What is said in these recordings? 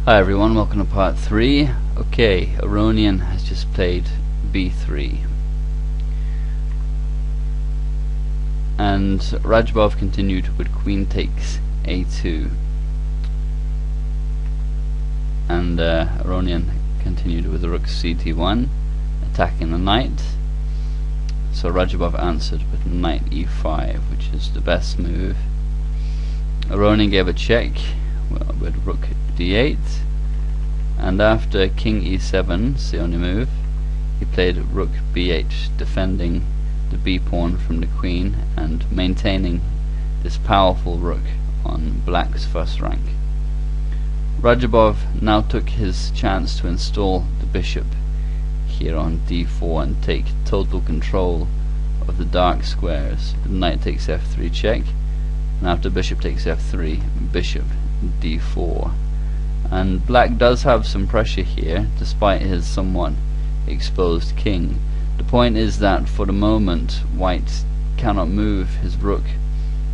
Hi everyone, welcome to part 3. Okay, Aronian has just played b3 and Radjabov continued with queen takes a2 and Aronian continued with rook ct1 attacking the knight. So Radjabov answered with knight e5, which is the best move. Aronian gave a check with rook d8, and after king e7, it's the only move, he played rook b8, defending the b pawn from the queen and maintaining this powerful rook on black's first rank. Radjabov now took his chance to install the bishop here on d4 and take total control of the dark squares. The knight takes f3 check, and after bishop takes f3, bishop d4. And black does have some pressure here despite his somewhat exposed king. The point is that for the moment white cannot move his rook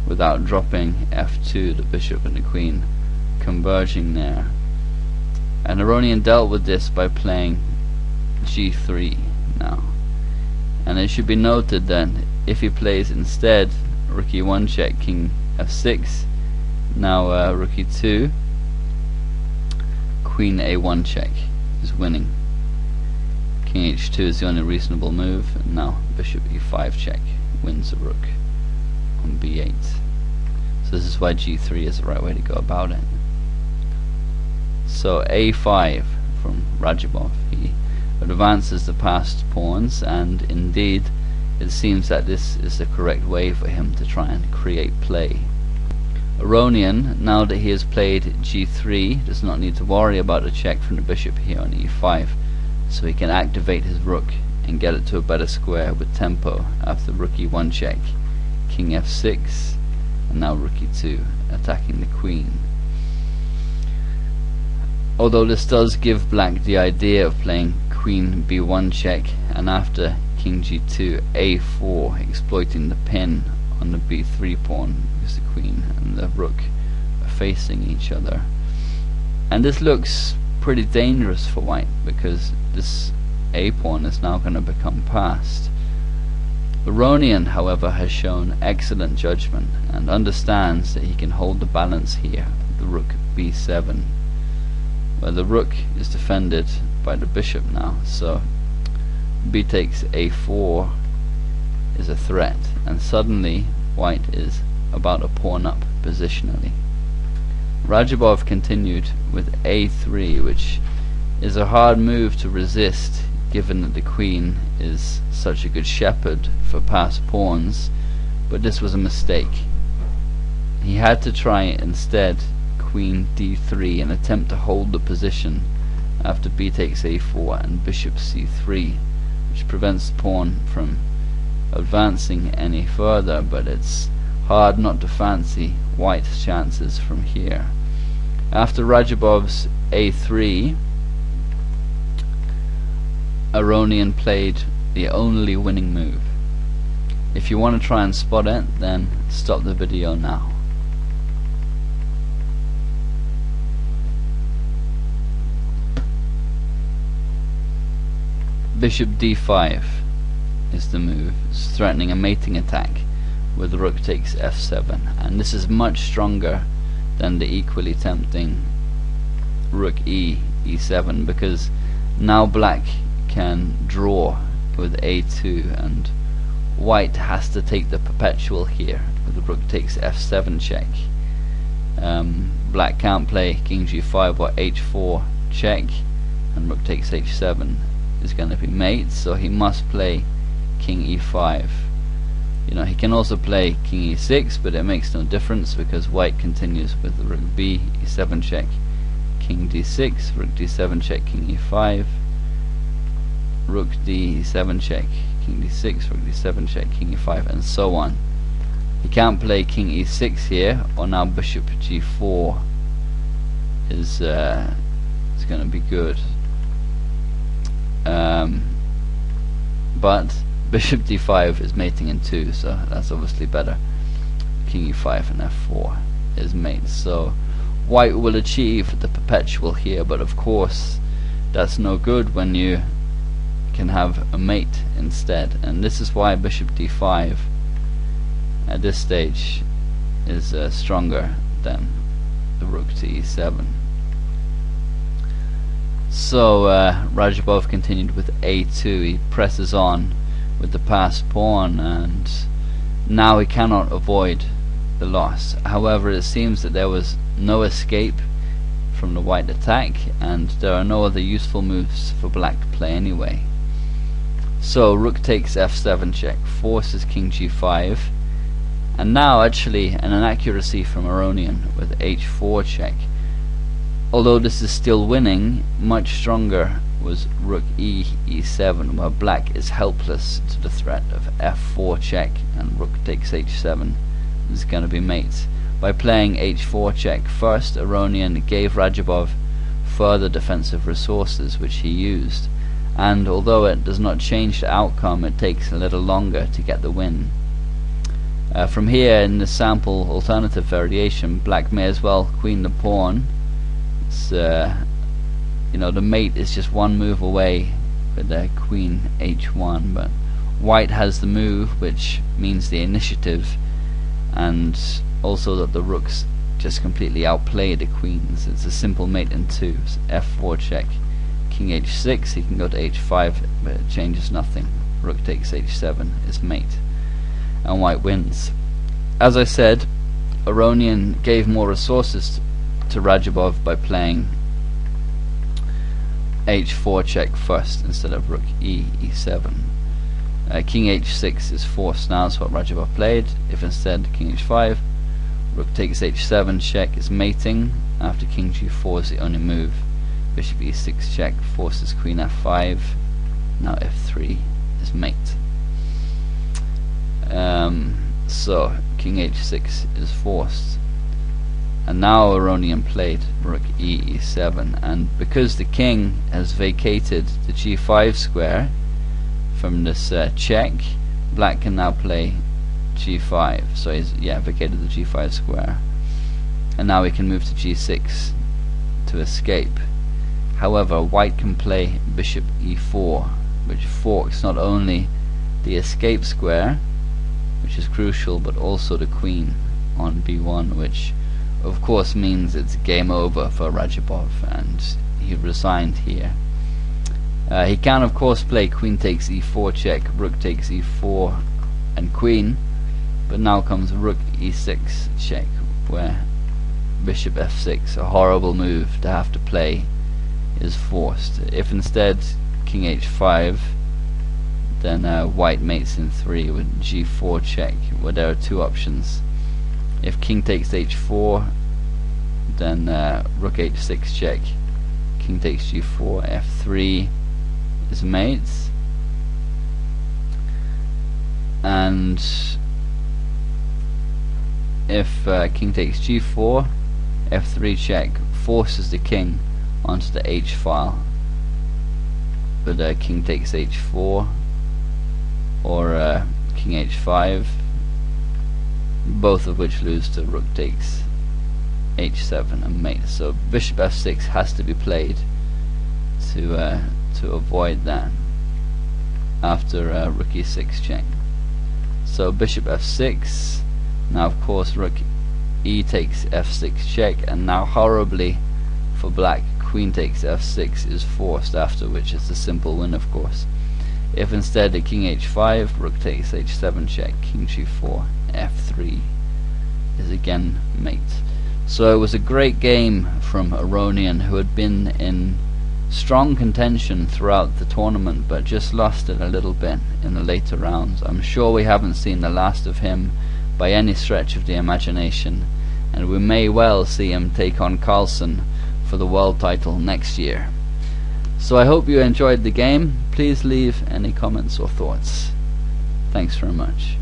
without dropping f2, the bishop and the queen converging there. And Aronian dealt with this by playing g3 now. And it should be noted that if he plays instead rook e1 check, king f6, now rook e2, queen a1 check is winning. King h2 is the only reasonable move, and now bishop e5 check wins the rook on b8. So this is why g3 is the right way to go about it. So a5 from Radjabov, he advances the passed pawns, and indeed it seems that this is the correct way for him to try and create play. Aronian, now that he has played g3, does not need to worry about a check from the bishop here on e5, so he can activate his rook and get it to a better square with tempo after rook e1 check, king f6, and now rook e2 attacking the queen. Although this does give black the idea of playing queen b1 check, and after king g2 a4, exploiting the pin on the b3 pawn because the queen and the rook are facing each other. And this looks pretty dangerous for white because this a pawn is now going to become passed. Aronian, however, has shown excellent judgment and understands that he can hold the balance here with the rook b7, where the rook is defended by the bishop now, so b takes a4 is a threat, and suddenly white is about a pawn up positionally. Radjabov continued with a3, which is a hard move to resist given that the queen is such a good shepherd for passed pawns, but this was a mistake. He had to try instead queen d3 and attempt to hold the position after b takes a4 and bishop c3, which prevents the pawn from advancing any further, but it's hard not to fancy white's chances from here. After Radjabov's a3, Aronian played the only winning move. If you want to try and spot it, then stop the video now. Bishop d5 is the move. It's threatening a mating attack with rook takes f7, and this is much stronger than the equally tempting rook e7, because now black can draw with a2 and white has to take the perpetual here with the rook takes f7 check. Black can't play king g5 or h4 check, and rook takes h7 is going to be mate, so he must play king e5. You know, he can also play king e6, but it makes no difference because white continues with the rook b, e7 check, king d6, rook d7 check, king e5, rook d7 check, king d6, rook d7 check, king e5, and so on. He can't play king e6 here, or now bishop g4 is going to be good. But bishop d5 is mating in 2, so that's obviously better. King e5 and f4 is mate. So white will achieve the perpetual here, but of course that's no good when you can have a mate instead, and this is why bishop d5 at this stage is stronger than the rook to e7. So Radjabov continued with a2. He presses on with the passed pawn, and now he cannot avoid the loss. However, it seems that there was no escape from the white attack, and there are no other useful moves for black to play anyway. So rook takes f7 check, forces king g5, and now actually an inaccuracy from Aronian with h4 check. Although this is still winning, much stronger was rook e7, where black is helpless to the threat of f4 check, and rook takes h7 is going to be mate. By playing h4 check first, Aronian gave Radjabov further defensive resources, which he used, and although it does not change the outcome, it takes a little longer to get the win. From here, in the sample alternative variation, black may as well queen the pawn. It's, you know, the mate is just one move away with their queen h1, but white has the move, which means the initiative, and also that the rooks just completely outplay the queens. It's a simple mate in 2. So f4 check, king h6, he can go to h5, but it changes nothing. Rook takes h7 is mate, and white wins. As I said, Aronian gave more resources to Radjabov by playing h4 check first instead of rook e7. King h6 is forced now, that's what Radjabov played. If instead king h5, rook takes h7 check is mating. After king g4 is the only move. Bishop e6 check forces queen f5. Now f3 is mate. So king h6 is forced, and now Aronian played rook e7, and because the king has vacated the g5 square from this check, black can now play g5. So he's vacated the g5 square, and now he can move to g6 to escape. However, white can play bishop e4, which forks not only the escape square, which is crucial, but also the queen on b1, which of course means it's game over for Radjabov, and he resigned here. He can of course play queen takes e4 check, rook takes e4 and queen, but now comes rook e6 check, where bishop f6, a horrible move to have to play, is forced. If instead king h5, then white mates in 3 with g4 check, where there are two options. If king takes h4, then rook h6 check, king takes g4, f3 is mates, and if king takes g4, f3 check forces the king onto the h file, but king takes h4 or king h5, both of which lose to rook takes h7 and mate. So bishop f6 has to be played to avoid that after rook e6 check. So bishop f6, now of course rook e takes f6 check, and now horribly for black, queen takes f6 is forced, after which it's a simple win of course. If instead the king h5, rook takes h7 check, king g4, f3 is again mate. So it was a great game from Aronian, who had been in strong contention throughout the tournament, but just lost it a little bit in the later rounds. I'm sure we haven't seen the last of him by any stretch of the imagination, and we may well see him take on Carlsen for the world title next year. So I hope you enjoyed the game. Please leave any comments or thoughts. Thanks very much.